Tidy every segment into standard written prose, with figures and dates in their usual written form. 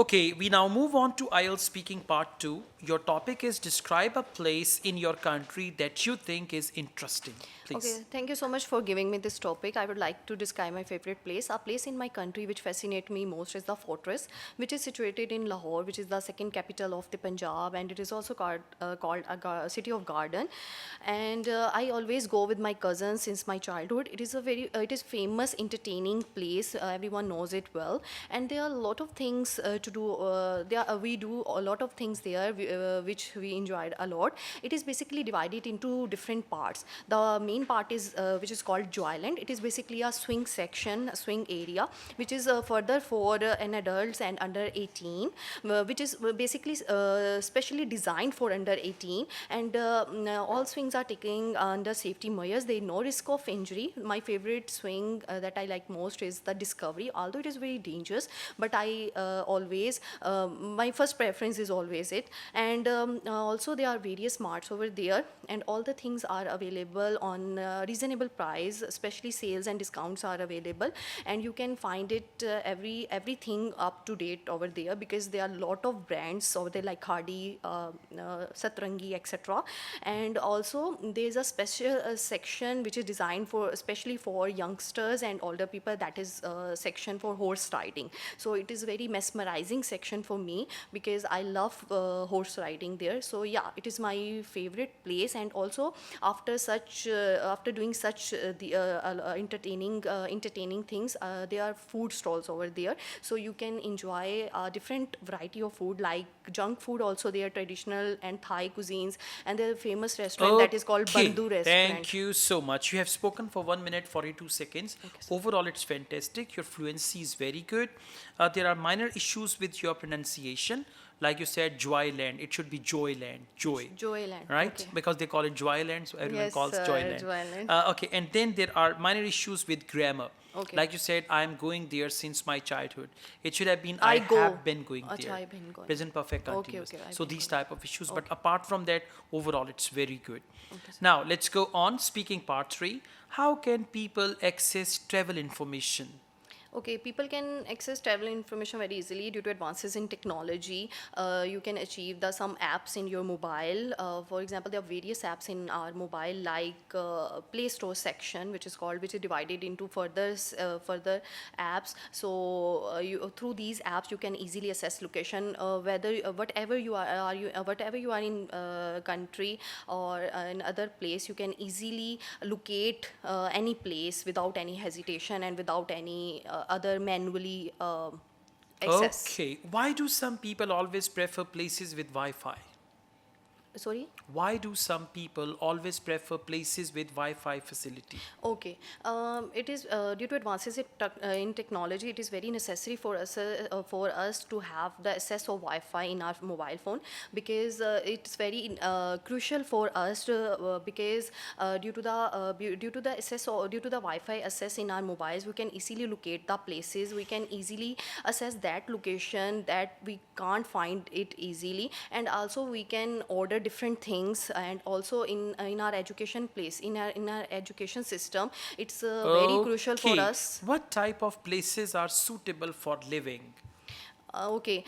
Okay, we now move on to IELTS speaking part 2. Your topic is describe a place in your country that you think is interesting. Please. Okay, thank you so much for giving me this topic. I would like to describe my favorite place. A place in my country which fascinates me most is the fortress, which is situated in Lahore, which is the second capital of the Punjab, and it is also called a city of garden. And I always go with my cousins since my childhood. It is famous, entertaining place. Everyone knows it well, and there are a lot of things to do. We do a lot of things there, which we enjoyed a lot. It is basically divided into different parts. The main part is which is called Joyland. It is basically a swing section, a swing area, which is further for an adults and under 18, which is basically specially designed for under 18. And all swings are taken under safety measures. There is no risk of injury. My favorite swing that I like most is the Discovery, although it is very dangerous. But I always my first preference is always it. And also there are various marts over there, and all the things are available on reasonable price, especially sales and discounts are available, and you can find it everything up to date over there, because there are a lot of brands over there like Hardy, Satrangi, etc. And also there's a special section which is designed for especially for youngsters and older people, that is section for horse riding. So it is very mesmerizing section for me because I love horse riding there. So yeah, it is my favorite place. And also after doing such entertaining things, there are food stalls over there, so you can enjoy a different variety of food like junk food also. They are traditional and Thai cuisines, and there are famous restaurant that is called Okay, Bandhu restaurant. thank you so much. You have spoken for 1 minute 42 seconds. Okay, sir. Overall, it's fantastic. Your fluency is very good. There are minor issues with your pronunciation. Like you said, Joyland. It should be Joyland. Joy. Joyland, Right? okay. Because they call it Joyland, so everyone Yes, calls Joyland. Joyland. Okay, and then there are minor issues with grammar. Okay. Like you said, I am going there since my childhood. It should have been I go. have been going Acha, there. I've been going. Present perfect Okay, continuous. okay, I've So been these going. type of issues. Okay. But apart from that, overall, it's very good. Okay, sir. Now, let's go on. Speaking part 3. How can people access travel information? Okay, people can access travel information very easily due to advances in technology. You can achieve some apps in your mobile. For example, there are various apps in our mobile, like Play Store section, which is divided into further apps. So through these apps, you can easily assess location, whatever you are in country or in other place, you can easily locate any place without any hesitation and without any other manually access. Okay. Why do some people always prefer places with Wi-Fi? Sorry? Why do some people always prefer places with Wi-Fi facility? Okay. It is due to advances in technology, it is very necessary for us to have the access of Wi-Fi in our mobile phone, because it's very crucial for us because due to the Wi-Fi access in our mobiles, we can easily locate the places. We can easily assess that location that we can't find it easily, and also we can order different things. And also in our education place, in our education system, it's very crucial for Okay. us. What type of places are suitable for living? Okay,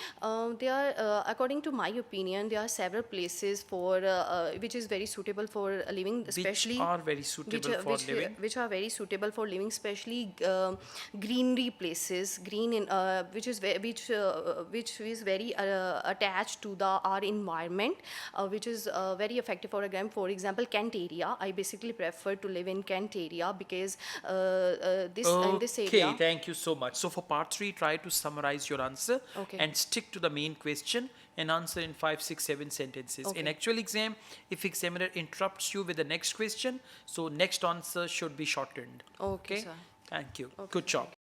there are, according to my opinion, there are several places for which is very suitable for living, especially Which are very suitable for living? which are very suitable for living, especially greenery places, green in which is very attached to our environment, which is very effective for for example, Kent area. I basically prefer to live in Kent area because in this Okay, area. thank you so much. So for part 3, try to summarize your answer Okay. and stick to the main question and answer in 5, 6, 7 sentences. Okay. In actual exam, if examiner interrupts you with the next question, so next answer should be shortened. Okay, sir. Thank you. Okay, Good sir. job.